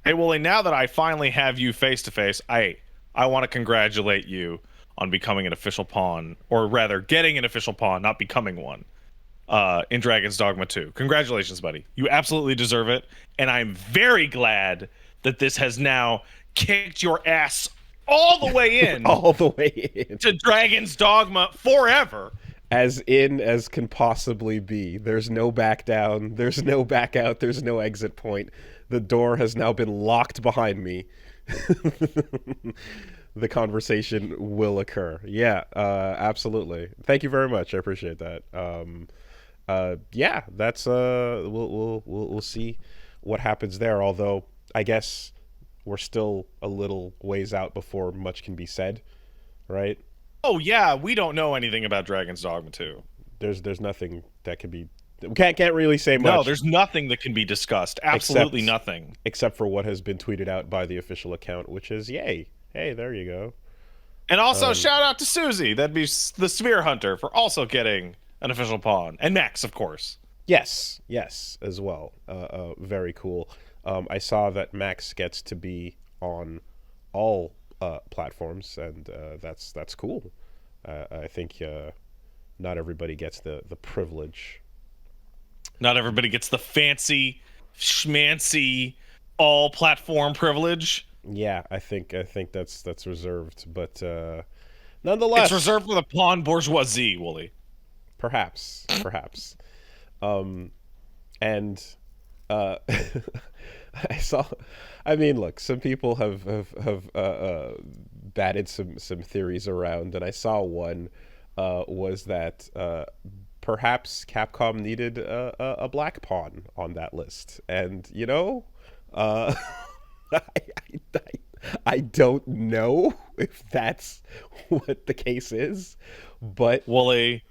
Hey, Wooly, now that I finally have you face to face, I want to congratulate you on becoming an official pawn, or rather, getting an official pawn, not becoming one, in Dragon's Dogma 2. Congratulations, buddy. You absolutely deserve it, and I'm very glad that this has now kicked your ass all the way in All the way in. to Dragon's Dogma forever. As in as can possibly be. There's no back down, there's no back out, there's no exit point. The door has now been locked behind me. The conversation will occur. Yeah, absolutely. Thank you very much. I appreciate that. Yeah, that's we'll see what happens there. Although I guess we're still a little ways out before much can be said, right? Oh yeah, we don't know anything about Dragon's Dogma 2. There's nothing that can be. We can't really say No, much there's nothing that can be discussed. Absolutely except nothing. except for what has been tweeted out by the official account, which is yay. Hey, there you go. And also, Um, shout out to Susie, that'd be the Sphere Hunter, for also getting an official pawn. And Max, of course. yes, yes, as well. Very cool. I saw that Max gets to be on all platforms, and that's cool. I think not everybody gets the privilege. Not everybody gets the fancy, schmancy, all platform privilege. Yeah, I think that's reserved, but It's nonetheless, reserved for the pawn bourgeoisie, Wooly. perhaps. Um, and uh, I saw. I mean, look, some people have batted some theories around, and I saw one was that perhaps Capcom needed a black pawn on that list, and uh, I, I, I don't know if that's what the case is, but Wooly,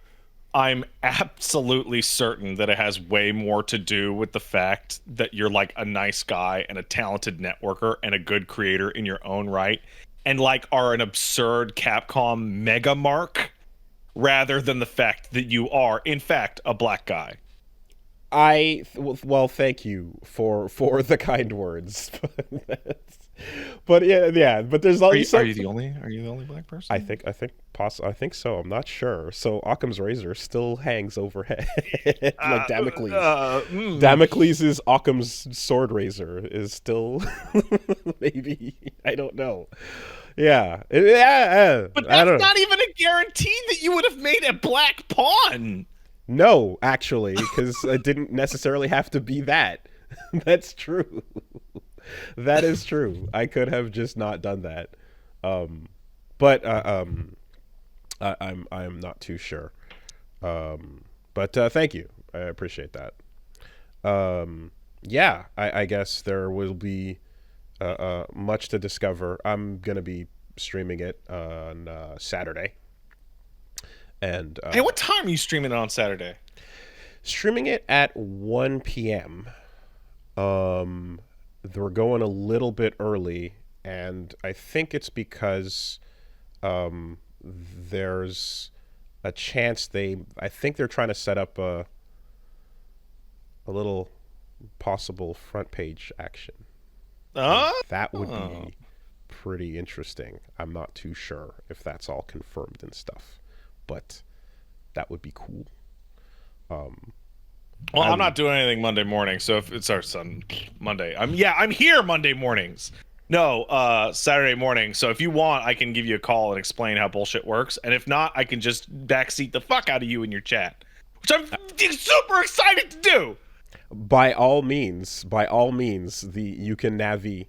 I'm absolutely certain that it has way more to do with the fact that you're like a nice guy and a talented networker and a good creator in your own right, and like are an absurd Capcom mega mark rather than the fact that you are, in fact, a black guy. well, thank you for the kind words, but yeah, but there's Are always you, some. are you the only black I person? think I think I think so. I'm not sure. So Occam's razor still hangs overhead, like Damocles. Damocles's Occam's sword razor is still maybe I don't know. Yeah, But I that's don't know. not even a guarantee that you would have made a black pawn. No, actually, because it didn't necessarily have to be that. That's true. That is true. I could have just not done that. But I'm not too sure. But thank you. I appreciate that. Yeah, I guess there will be much to discover. I'm gonna be streaming it on Saturday, and Hey, what time are you streaming it on Saturday? streaming it at 1 p.m. We're going a little bit early, and I think it's because there's a chance I think they're trying to set up a little possible front page action. And Oh, that would be pretty interesting. I'm not too sure if that's all confirmed and stuff, but that would be cool. Um, well, I'm I'm not doing anything Monday morning, so if it starts on Monday, I'm here Monday mornings. No, Saturday morning. So if you want, I can give you a call and explain how bullshit works, and if not, I can just backseat the fuck out of you in your chat, which I'm super excited to do. by all means, the you can navi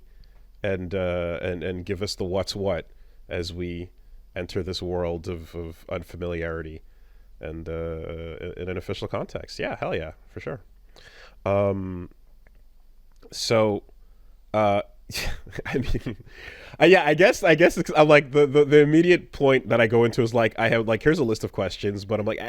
and give us the what's what as we enter this world of unfamiliarity and in an official context. Yeah, hell yeah, for sure. Um, so, uh, I mean, yeah, I guess I'm like the immediate point that I go into is like I have like here's a list of questions, but I'm like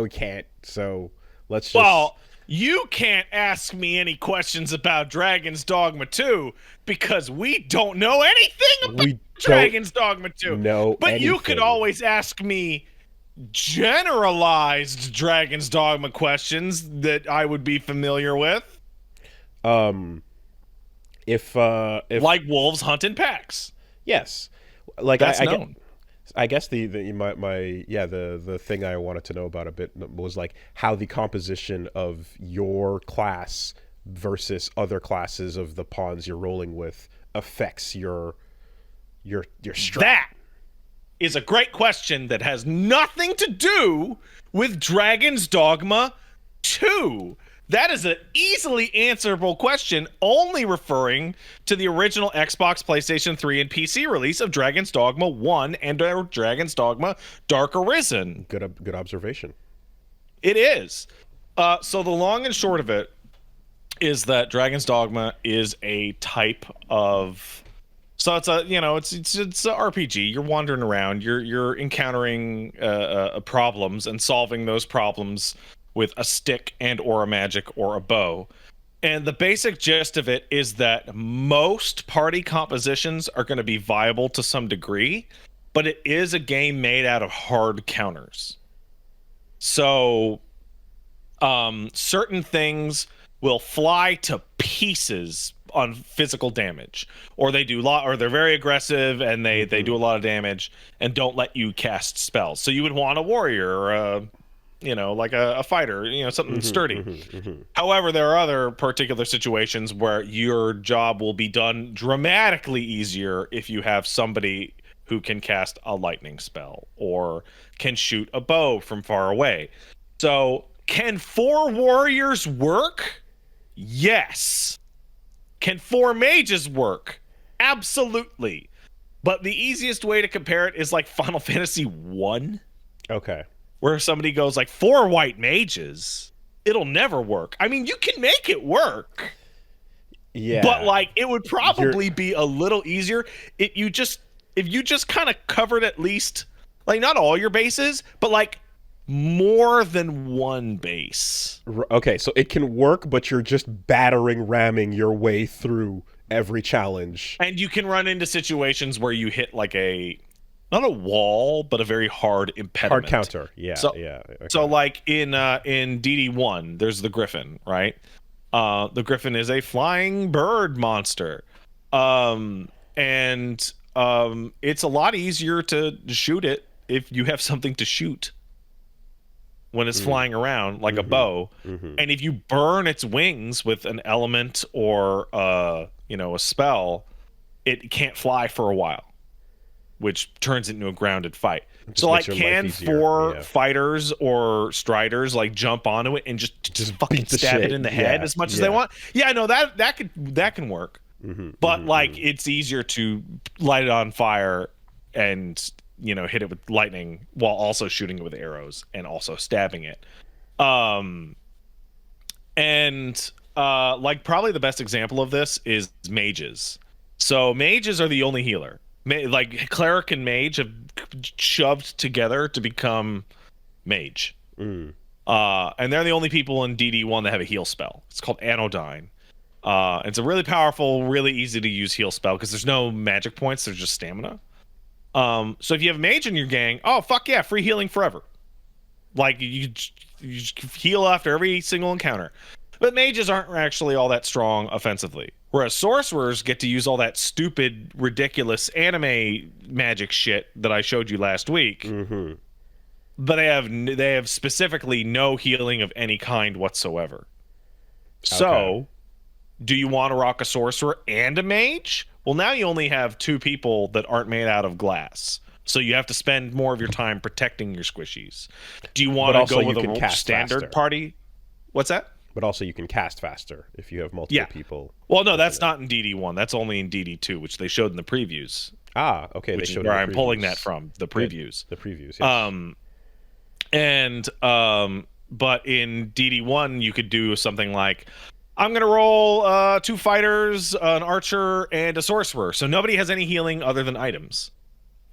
we can't. So let's just Well, you can't ask me any questions about Dragon's Dogma 2 because we don't know anything about we don't Dragon's Dogma 2. know But you could anything. always ask me generalized Dragon's Dogma questions that I would be familiar with. Um, if Like wolves hunt in packs. yes, like That's I known. I guess the thing I wanted to know about a bit was like how the composition of your class versus other classes of the pawns you're rolling with affects your strat. That is a great question that has nothing to do with Dragon's Dogma 2. That is an easily answerable question, only referring to the original Xbox, PlayStation 3, and PC release of Dragon's Dogma 1 and Dragon's Dogma Dark Arisen. Good observation. It is. So the long and short of it is that Dragon's Dogma is a type of... So it's a it's a RPG. You're wandering around. You're encountering problems and solving those problems with a stick and or a magic or a bow. And the basic gist of it is that most party compositions are going to be viable to some degree, but it is a game made out of hard counters. So certain things will fly to pieces on physical damage, or they're very aggressive and they do a lot of damage and don't let you cast spells. So you would want a warrior or like a fighter, something sturdy. However, there are other particular situations where your job will be done dramatically easier if you have somebody who can cast a lightning spell or can shoot a bow from far away. So can 4 warriors work? Yes. Can 4 mages work? Absolutely. But the easiest way to compare it is like Final Fantasy 1. Okay. Where somebody goes like 4 white mages, it'll never work. I mean, you can make it work. Yeah. But like it would probably be a little easier if you just kind of covered at least like not all your bases, but like more than one base. Okay, so it can work, but you're just ramming your way through every challenge. And you can run into situations where you hit like not a wall, but a very hard impediment. Hard counter, yeah. Okay. So like in DD1, there's the Griffin, right? The Griffin is a flying bird monster. And it's a lot easier to shoot it if you have something to shoot when it's flying around like a bow. And if you burn its wings with an element or a spell, it can't fly for a while, which turns it into a grounded fight. So like can 4 fighters or striders like jump onto it and just fucking stab it in the head as much as they want? Yeah, no, that can work. But like it's easier to light it on fire and hit it with lightning while also shooting it with arrows and also stabbing it. Like probably the best example of this is mages. So mages are the only healer. Like cleric and mage have shoved together to become mage. And they're the only people in DD1 that have a heal spell. It's called Anodyne. It's a really powerful, really easy to use heal spell because there's no magic points, there's just stamina. So if you have a mage in your gang, oh fuck yeah, free healing forever. Like you heal after every single encounter. But mages aren't actually all that strong offensively. Whereas sorcerers get to use all that stupid, ridiculous anime magic shit that I showed you last week. But they have specifically no healing of any kind whatsoever. So, do you want to rock a sorcerer and a mage? Well, now you only have 2 people that aren't made out of glass. So you have to spend more of your time protecting your squishies. Do you want to go with a standard party? What's that? But also you can cast faster if you have multiple people. Well, no, that's not in DD1. That's only in DD2, which they showed in the previews. Ah, okay. Which is where I'm pulling that from, the previews. The previews, yes. But in DD1, you could do something like, I'm going to roll 2 fighters, an archer, and a sorcerer. So nobody has any healing other than items.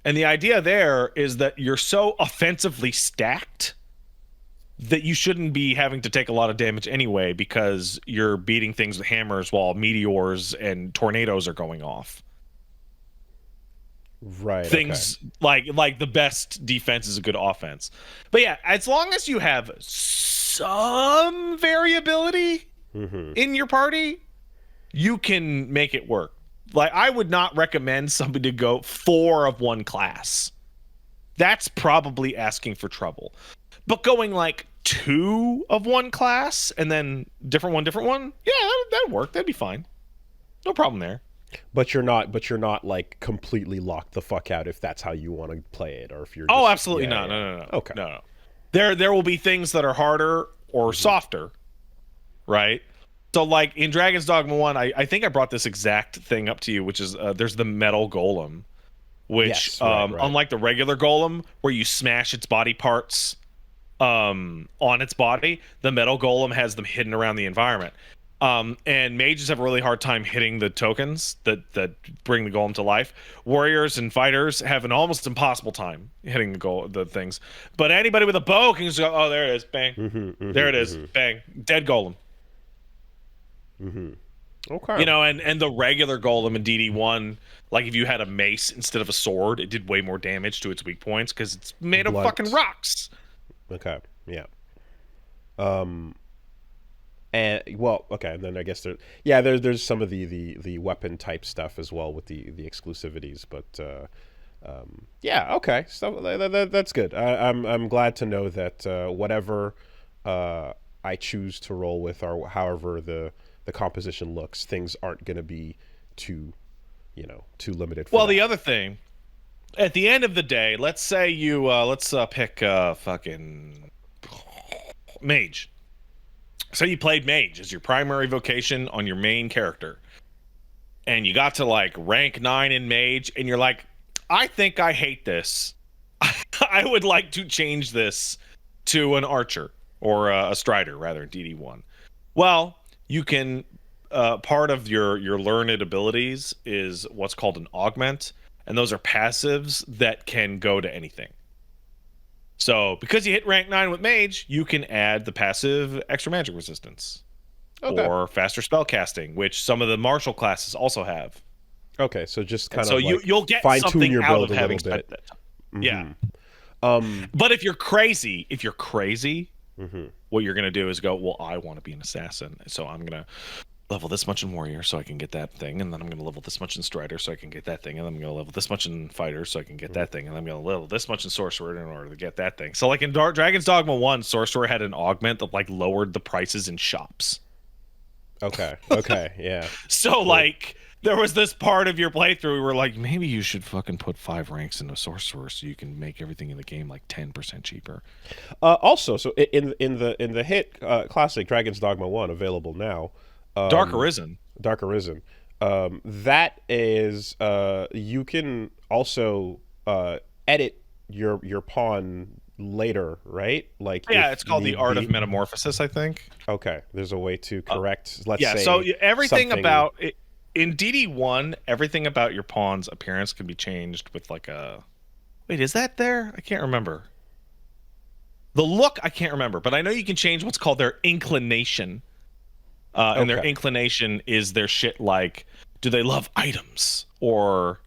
And the idea there is that you're so offensively stacked that you shouldn't be having to take a lot of damage anyway because you're beating things with hammers while meteors and tornadoes are going off. Right. Things like the best defense is a good offense. But yeah, as long as you have some variability in your party, you can make it work. Like, I would not recommend somebody to go 4 of one class. That's probably asking for trouble. But going like 2 of one class and then different one, yeah, that'd work. That'd be fine. No problem there. But you're not like completely locked the fuck out if that's how you want to play it, or if you're. Oh, Just, absolutely yeah, not. yeah. No. Okay. No. There will be things that are harder or softer, right? So, like in Dragon's Dogma 1, I think I brought this exact thing up to you, which is there's the metal golem, which, Yes, right. unlike the regular golem, where you smash its body parts on its body, the metal golem has them hidden around the environment. And mages have a really hard time hitting the tokens that bring the golem to life. Warriors and fighters have an almost impossible time hitting the things. But anybody with a bow can just go, oh, there it is, bang. There it is, bang. Dead golem. Okay. You know, and the regular golem in DD1, like if you had a mace instead of a sword, it did way more damage to its weak points because it's made of fucking rocks. Okay. Yeah. And okay, and then I guess there's some of the weapon type stuff as well with the exclusivities, but yeah, okay, so that's good. I'm glad to know that whatever I choose to roll with, or however the composition looks, things aren't going to be too limited. Well, the other thing, at the end of the day, let's say you let's pick fucking mage. So you played mage as your primary vocation on your main character, and you got to like rank 9 in mage, and you're like, I think I hate this. I would like to change this to an archer or a strider, rather, in DD1. Well, you can part of your learned abilities is what's called an augment, and those are passives that can go to anything. So, because you hit rank 9 with mage, you can add the passive extra magic resistance. Okay. Or faster spell casting, which some of the martial classes also have. Okay, so just kind of so you'll get something your out of having spent that time. Yeah. But if you're crazy, what you're going to do is go, well, I want to be an assassin, so I'm going to level this much in warrior so I can get that thing, and then I'm going to level this much in strider so I can get that thing, and then I'm going to level this much in fighter so I can get that thing, and I'm going to level this much in sorcerer in order to get that thing. So like in Dragon's Dogma 1, sorcerer had an augment that like lowered the prices in shops. Okay, yeah. So cool. Like there was this part of your playthrough we were like, maybe you should fucking put 5 ranks into sorcerer so you can make everything in the game like 10% cheaper. Also, so in the hit classic Dragon's Dogma 1 available now, Dark Arisen. That is, you can also edit your pawn later, right? Like, yeah, it's called the Art of Metamorphosis, I think. Okay, there's a way to correct. Let's say, so everything about it, in DD1, everything about your pawn's appearance can be changed with like a. Wait, is that there? I can't remember. The look, I can't remember, but I know you can change what's called their inclination. And their inclination is their shit like, do they love items? Or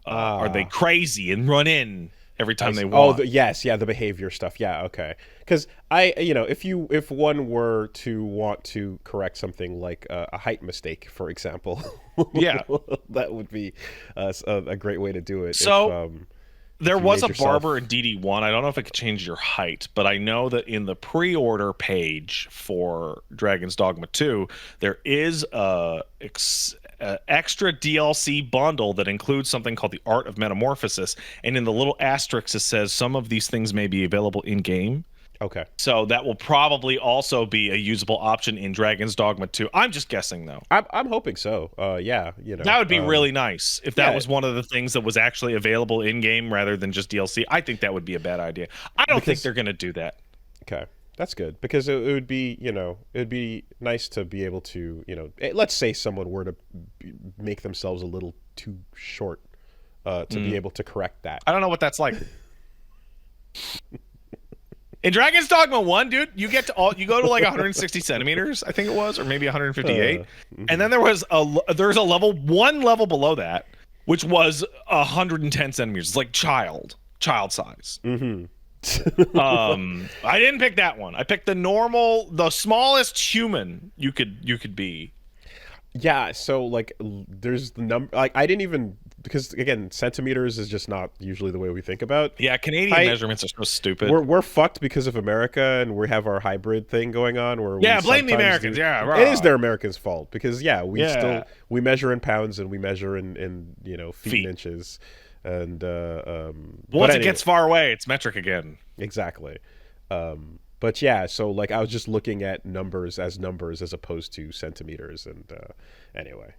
are they crazy and run in every time they want? The behavior stuff. Yeah, okay. Because if one were to want to correct something like a height mistake, for example, yeah, that would be a great way to do it. So there was a barber in DD1. I don't know if it could change your height, but I know that in the pre-order page for Dragon's Dogma 2, there is a extra DLC bundle that includes something called the Art of Metamorphosis, and in the little asterisk it says some of these things may be available in-game. Okay. So that will probably also be a usable option in Dragon's Dogma 2. I'm just guessing, though. I'm hoping so. Yeah, that would be really nice if that was one of the things that was actually available in game rather than just DLC. I think that would be a bad idea. I don't think they're going to do that. Okay, that's good because it would be it'd be nice to be able to let's say someone were to make themselves a little too short to be able to correct that. I don't know what that's like. In Dragon's Dogma 1, dude, you go to like 160 centimeters, I think it was, or maybe 158, and then there's a one level below that, which was 110 centimeters. It's like child size. I didn't pick that one. I picked the smallest human you could be. Yeah, so like there's the number, like I didn't even, because again centimeters is just not usually the way we think about Yeah, Canadian height. measurements are so stupid. We're fucked because of America, and we have our hybrid thing going on where we Yeah, blame the sometimes Americans. do. Yeah, It is rah. their Americans' fault because yeah, Yeah, we measure in pounds and we measure in feet and feet. inches, and but Once it anyway, gets far away, it's metric again. exactly. But yeah, so like I was just looking at numbers as opposed to centimeters, and anyway,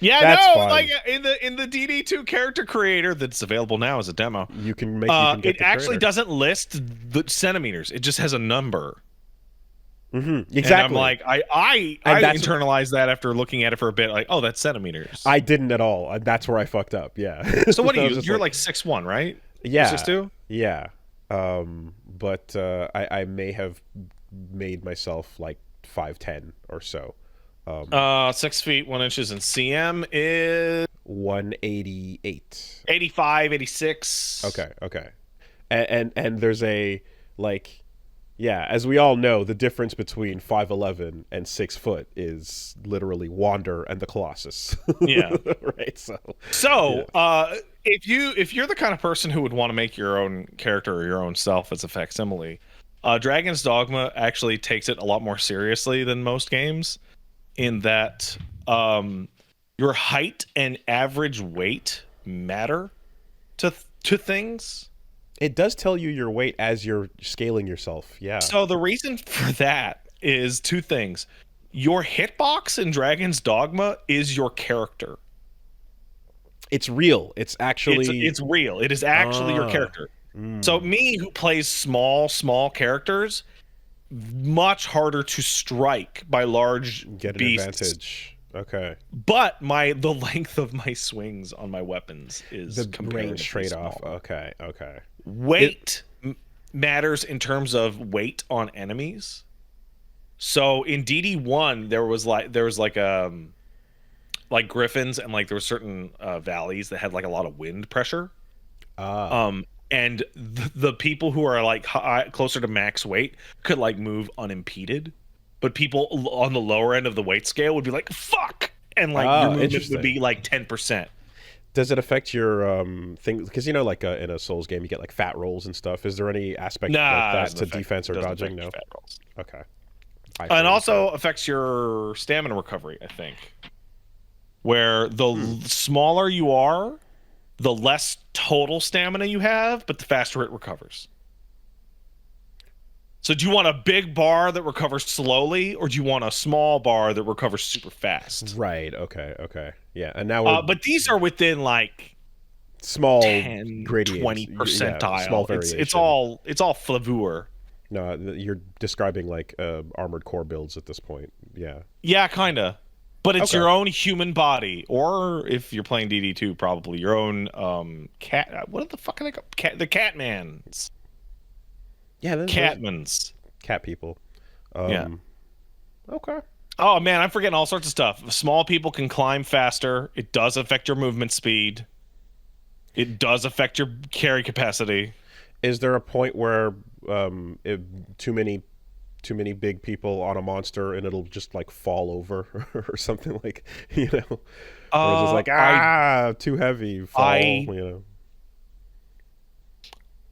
Yeah, that's no, fine. like in the DD2 character creator that's available now as a demo. You can get It the actually creator. doesn't list the centimeters. It just has a number. And I'm Exactly, like, I and that's internalized that after looking at it for a bit. Like, oh, that's centimeters. I didn't at all. That's where I fucked up. Yeah, So what are I was you? just You're like, like 6'1", right? Or yeah, 6'2"? yeah. But I may have made myself like 5'10" or so. 6 feet 1 inches, and CM is 188. 85, 86. Okay. And there's a like, yeah, as we all know, the difference between 5'11" and 6 foot is literally Wander and the Colossus. Yeah. Right. So yeah. So, if you're the kind of person who would want to make your own character or your own self as a facsimile, Dragon's Dogma actually takes it a lot more seriously than most games, in that your height and average weight matter to things. It does tell you your weight as you're scaling yourself. Yeah. So the reason for that is two things. Your hitbox in Dragon's Dogma is your character. It's real. It's actually It's real. It is actually your ah, character. So me, who plays small characters, much harder to strike by large get an beasts. advantage. Okay. But the length of my swings on my weapons is The comparatively range trade-off. small. Okay. Weight matters in terms of weight on enemies. So in DD1, there was like griffins, and like there were certain valleys that had like a lot of wind pressure. Ah, And the people who are like closer to max weight could like move unimpeded, but people on the lower end of the weight scale would be like fuck, and like your movement would interesting. be like 10%. Does it affect your thing? Because like in a Souls game, you get like fat rolls and stuff. Is there any aspect like Nah, it that doesn't to affect, defense or doesn't dodging? affect your No. fat rolls. Okay. I And see. also affects your stamina recovery, I think. Where the smaller you are, the less total stamina you have, but the faster it recovers. So do you want a big bar that recovers slowly, or do you want a small bar that recovers super fast? Right. Okay. Yeah. And now we're But these are within like small 10, gradients. 20 Yeah, small percentile. variation. It's all flavor. No, you're describing like armored core builds at this point. Yeah. Yeah, kinda. But it's Okay. your own human body, or if you're playing DD2, probably your own cat. What the fuck are they called? The Catmans. Yeah. Those Catmans. cat people. Yeah. Okay. Oh man, I'm forgetting all sorts of stuff. Small people can climb faster. It does affect your movement speed. It does affect your carry capacity. Is there a point where if too many big people on a monster and it'll just like fall over or something, like or it's just like too heavy, fall, I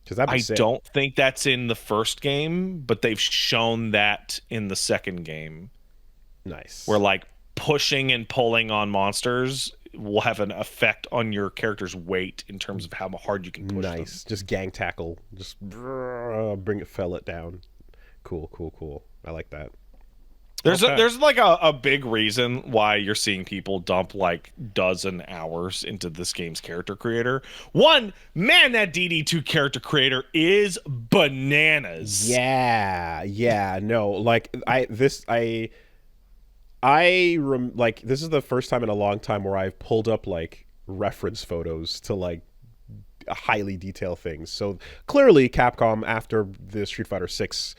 because that'd be I sick. don't think that's in the first game, but they've shown that in the second game, Nice. where like pushing and pulling on monsters will have an effect on your character's weight in terms of how hard you can push them. Nice. Just gang tackle. Just bring it, fell it down. Cool. I like that. Okay. There's like a big reason why you're seeing people dump like dozen hours into this game's character creator. One, man, that DD2 character creator is bananas. Yeah. No, like this is the first time in a long time where I've pulled up like reference photos to like highly detailed things. So clearly Capcom, after the Street Fighter 6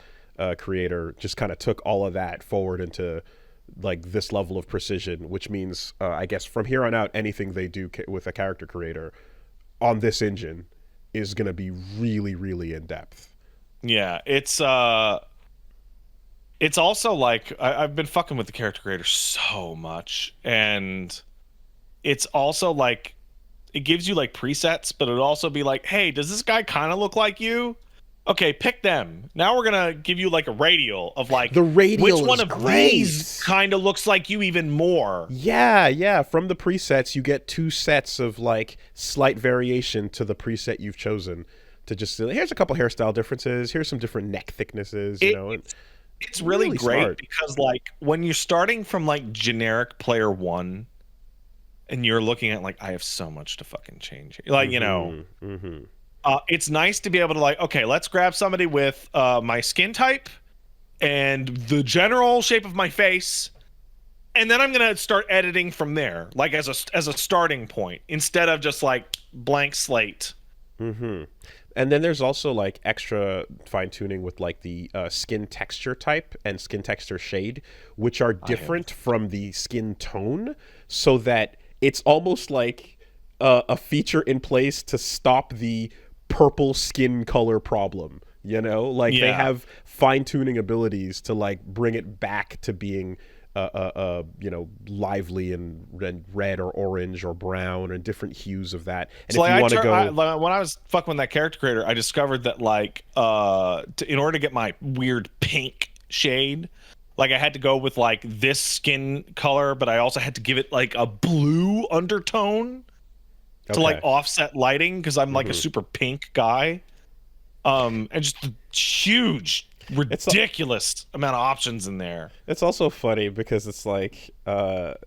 creator, just kind of took all of that forward into like this level of precision, which means I guess from here on out anything they do with a character creator on this engine is going to be really in depth. Yeah, it's also like I've been fucking with the character creator so much, and it's also like it gives you like presets, but it'll also be like, hey, does this guy kind of look like you? Okay, pick them. Now we're gonna give you like a radial of like The which radial one is of these great. kind of looks like you even more. Yeah, yeah. From the presets, you get two sets of like slight variation to the preset you've chosen to just say, here's a couple hairstyle differences. Here's some different neck thicknesses. You It, know, and it's really really great smart. because like when you're starting from like generic player one and you're looking at like I have so much to fucking change. Like, Mm-hmm. Mm-hmm. it's nice to be able to like, okay, let's grab somebody with my skin type and the general shape of my face, and then I'm gonna start editing from there, like as a starting point, instead of just like blank slate. Mm-hmm. And then there's also like extra fine tuning with like the skin texture type and skin texture shade, which are I have different from the skin tone, so that it's almost like a feature in place to stop the purple skin color problem. You know, like they yeah. have fine tuning abilities to like bring it back to being lively and red or orange or brown and different hues of that. And So if like you want to go, when I was fucking with that character creator, I discovered that like in order to get my weird pink shade, like I had to go with like this skin color, but I also had to give it like a blue undertone to like okay. offset lighting because I'm like a Hmm. super pink guy. And just a huge, It's ridiculous amount of options in there. it's also funny because it's like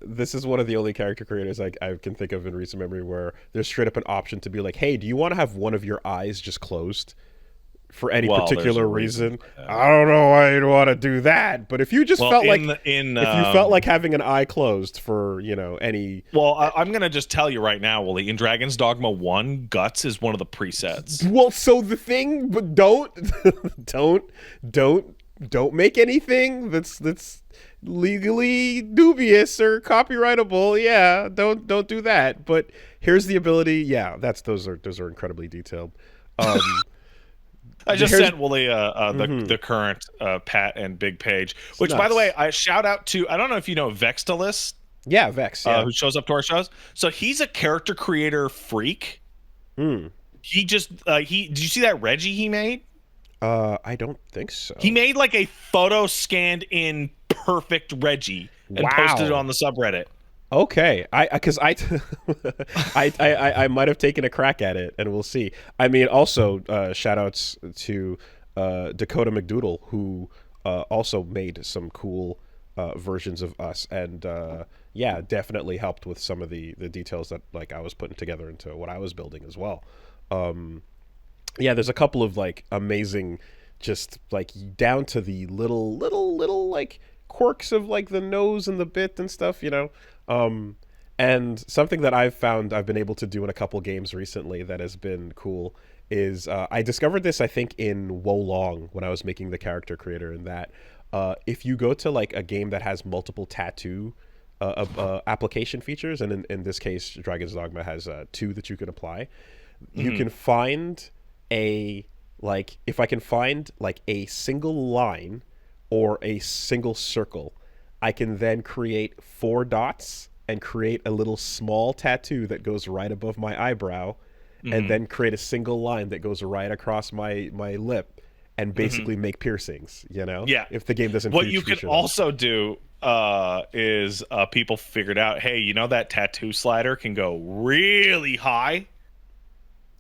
this is one of the only character creators I can think of in recent memory where there's straight up an option to be like, hey, do you want to have one of your eyes just closed for any Well, there's a particular reason reason? for that. I don't know why you'd want to do that, but if you just Well, felt like in if you felt like having an eye closed for any well, I'm gonna just tell you right now, Wooly. In Dragon's Dogma 1, guts is one of the presets. well, so the thing, but don't don't don't don't make anything that's legally dubious or copyrightable. Yeah, don't do that. But here's the ability. Yeah, those are incredibly detailed. Um, I just here's sent Wooly mhm. the current Pat and Big page, It's which by the way, nuts. I shout out to. I don't know if you know Vextalist, Yeah, Vex. Yeah. who shows up to our shows. So he's a character creator freak. Hmm. He just he did you see that Reggie he made? I don't think He so. made like a photo scanned in perfect Reggie and posted it Wow. on the subreddit. Okay, I because I might have taken a crack at it, and we'll see. I mean, also shout outs to Dakota McDoodle, who also made some cool versions of us, and yeah, definitely helped with some of the details that like I was putting together into what I was building as well. Yeah, there's a couple of like amazing, just like down to the little like quirks of like the nose and the bit and stuff, and something that I've found I've been able to do in a couple games recently that has been cool is I discovered this I think in Wolong when I was making the character creator in that if you go to like a game that has multiple tattoo application features, and in this case Dragon's Dogma has two that you can apply, you Mhm. can find a like if I can find like a single line or a single circle, I can then create four dots and create a little small tattoo that goes right above my eyebrow, and Mhm. then create a single line that goes right across my lip and Mhm. basically make piercings, Yeah. if the game doesn't What you could feature them. also do is people figured out, hey, you know that tattoo slider can go really high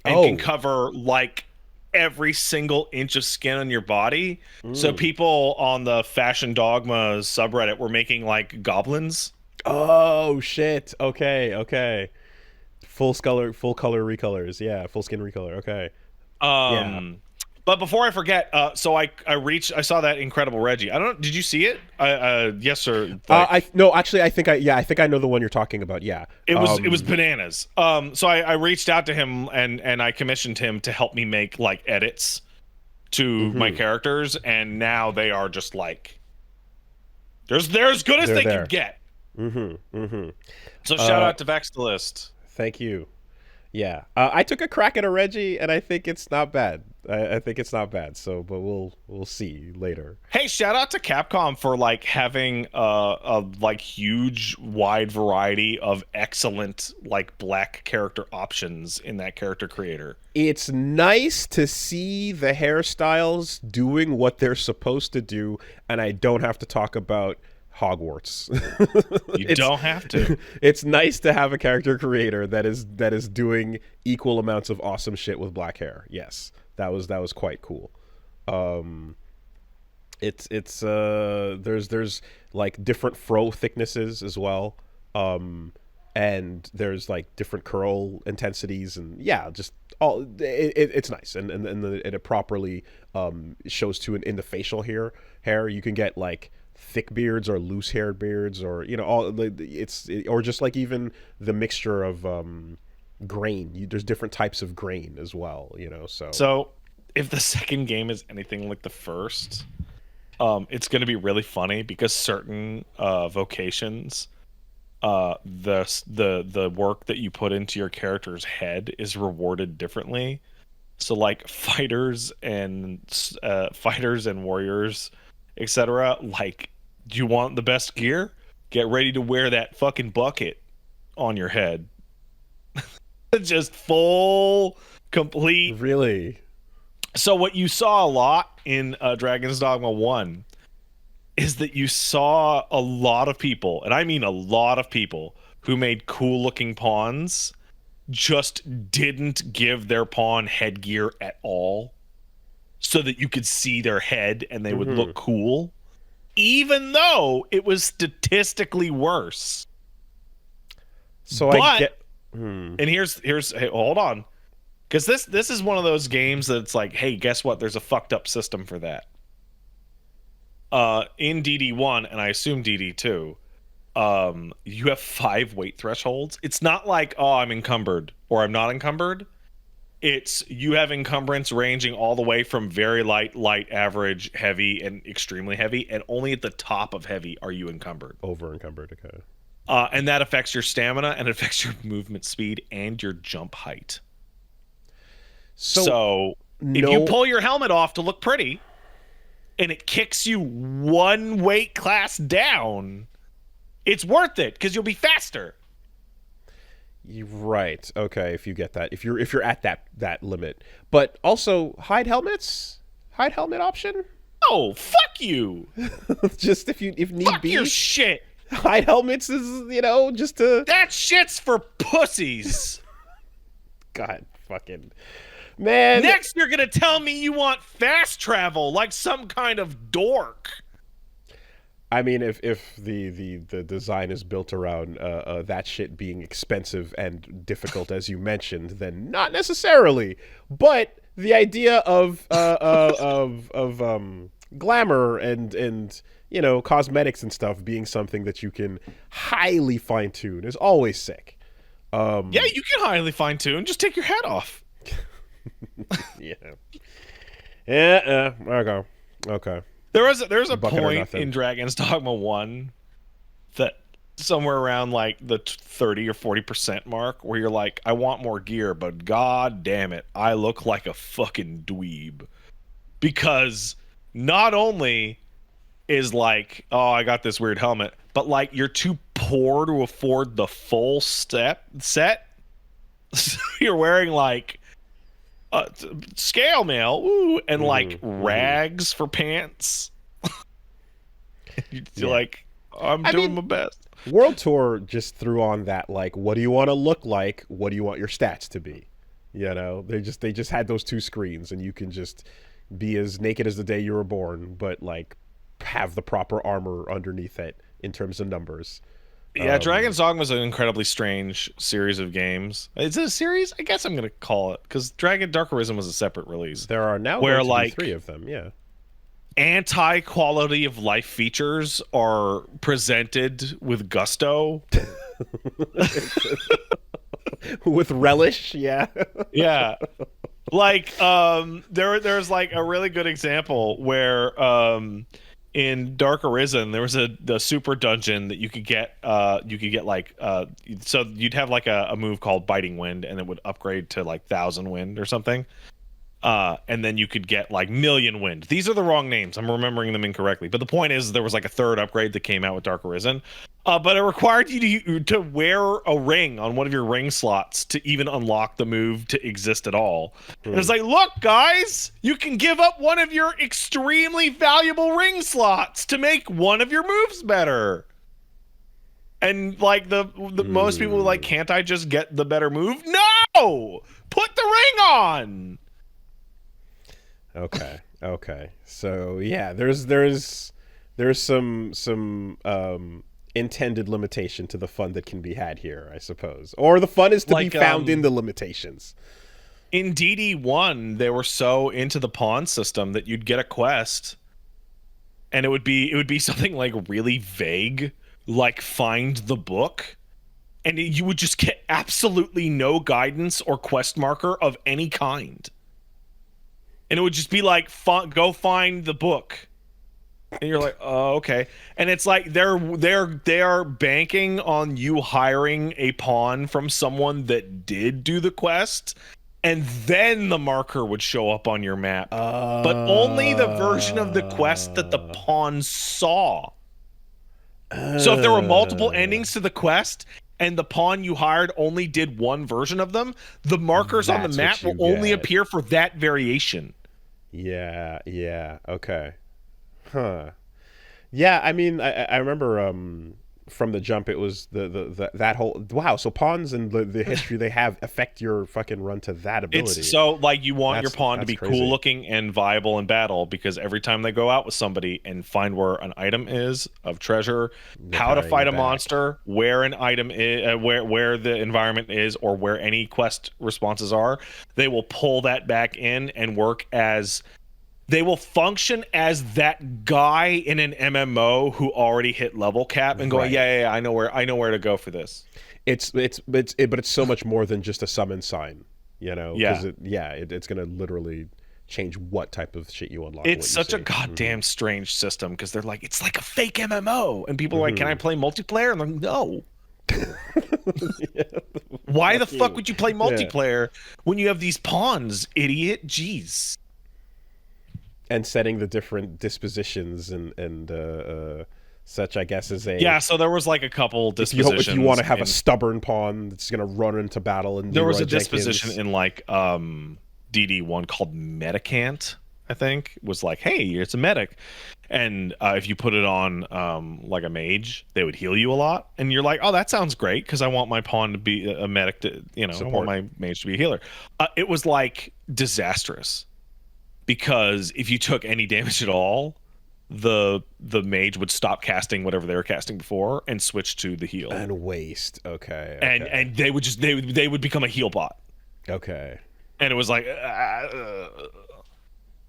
and can Oh. cover like every single inch of skin on your body. So Mm. people on the Fashion Dogma subreddit were making like goblins. Oh shit. Okay, okay. Full color recolors. Yeah, full skin recolor. Okay. Yeah. Um, but before I forget, so I saw that incredible Reggie. I don't. Did you see it? Yes or I like no, actually, I think I know the one you're talking about. Yeah. it was bananas. So I reached out to him and I commissioned him to help me make like edits to my Mm-hmm. characters, and now they are just like they're as good as They're they can there. get. Mm-hmm. Mm-hmm. So shout Uh, out to Vextalist. thank you. Yeah, I took a crack at a Reggie, and I think it's not bad. I think it's not bad. So, but we'll see later. Hey, shout out to Capcom for like having a like huge wide variety of excellent like black character options in that character creator. It's nice to see the hairstyles doing what they're supposed to do, and I don't have to talk about Hogwarts. You don't have to. It's nice to have a character creator that is doing equal amounts of awesome shit with black hair. Yes, that was quite cool. It's there's like different fro thicknesses as well. And there's like different curl intensities, and yeah, just all it's nice, and it properly shows to in the facial hair. You can get like thick beards or loose haired beards, or all or just like even the mixture of grain. There's different types of grain as well, So if the second game is anything like the first, it's going to be really funny because certain vocations, the work that you put into your character's head is rewarded differently. So like fighters and warriors, etc. Like, do you want the best gear? Get ready to wear that fucking bucket on your head. Just full, complete. Really. So what you saw a lot in Dragon's Dogma 1 is that you saw a lot of people, and I mean a lot of people, who made cool looking pawns just didn't give their pawn headgear at all so that you could see their head and they would look cool, even though it was statistically worse. So but, I get and here's hey, hold on, because this is one of those games that's like, hey, guess what, there's a fucked up system for that. In DD1, and I assume DD2, you have 5 weight thresholds. It's not like, oh, I'm encumbered or I'm not encumbered. It's you have encumbrance ranging all the way from very light, average, heavy, and extremely heavy, and only at the top of heavy are you encumbered. Over encumbered, okay. And that affects your stamina, and it affects your movement speed and your jump height. So if you pull your helmet off to look pretty, and it kicks you 1 weight class down, it's worth it because you'll be faster. Right. Okay. If you get that, if you're at that limit, but also hide helmet option. Oh, fuck you! Just if need fuck be. Your shit. Hide helmets is just to. That shit's for pussies. God fucking. Man. Next, you're gonna tell me you want fast travel like some kind of dork. I mean, if the design is built around that shit being expensive and difficult, as you mentioned, then not necessarily. But the idea of glamour and cosmetics and stuff being something that you can highly fine tune is always sick. Yeah, you can highly fine tune. Just take your hat off. Yeah. Okay. There's a point in Dragon's Dogma 1 that somewhere around like the 30 or 40% mark where you're like, I want more gear, but god damn it, I look like a fucking dweeb. Because not only is like, oh, I got this weird helmet, but like you're too poor to afford the full set. So you're wearing like scale mail, and like rags for pants. You're like, I'm doing my best. World Tour just threw on that, like, what do you want to look like? What do you want your stats to be? They just had those 2 screens, and you can just be as naked as the day you were born, but like have the proper armor underneath it in terms of numbers. Yeah, Dragon's Dogma was an incredibly strange series of games. Is it a series? I guess I'm going to call it, because Dragon Dark Arisen was a separate release. There are now going to be 3 of them, yeah. Anti-quality of life features are presented with gusto. With relish, yeah. Yeah. Like, there's like a really good example where in Dark Arisen, there was the super dungeon that you could get like so you'd have like a move called Biting Wind, and it would upgrade to like Thousand Wind or something. And then you could get like Million Wind. These are the wrong names. I'm remembering them incorrectly. But the point is, there was like a third upgrade that came out with Dark Arisen. But it required you to wear a ring on one of your ring slots to even unlock the move to exist at all. And it's like, look, guys, you can give up one of your extremely valuable ring slots to make one of your moves better. And like the most people were like, can't I just get the better move? No! Put the ring on! Okay. So yeah, there's some intended limitation to the fun that can be had here, I suppose. Or the fun is to be found in the limitations. In DD1, they were so into the pawn system that you'd get a quest and it would be something like really vague, like find the book, and you would just get absolutely no guidance or quest marker of any kind. And it would just be like, go find the book. And you're like, oh, okay. And it's like they are banking on you hiring a pawn from someone that did do the quest, and then the marker would show up on your map. But only the version of the quest that the pawn saw. So if there were multiple endings to the quest, and the pawn you hired only did one version of them, the markers on the map will only appear for that variation. Yeah, okay. Huh. Yeah, I mean, I remember from the jump, it was that whole, wow, so pawns and the history they have affect your fucking run to that ability. It's so, like, you want your pawn to be cool looking and viable in battle, because every time they go out with somebody and find where an item is of treasure, how to fight a monster, where an item is, where the environment is, or where any quest responses are, they will pull that back in and work as... They will function as that guy in an MMO who already hit level cap and go, yeah, I know where to go for this. But it's so much more than just a summon sign, you know? Yeah. It's gonna literally change what type of shit you unlock. It's such a goddamn strange system, because they're like, it's like a fake MMO, and people are like, can I play multiplayer? And I'm like, no. Why the fuck would you play multiplayer when you have these pawns, idiot? Jeez. And setting the different dispositions and such, I guess, is a... Yeah, so there was like a couple dispositions. If you want to have a stubborn pawn that's going to run into battle, and there was a disposition in like DD1 called Medicant, I think. It was like, hey, it's a medic. And if you put it on like a mage, they would heal you a lot. And you're like, oh, that sounds great, because I want my pawn to be a medic, to, you know, I want my mage to be a healer. It was like disastrous. Because if you took any damage at all, the mage would stop casting whatever they were casting before and switch to the heal and waste. Okay. And they would just they would become a heal bot. Okay. And it was like,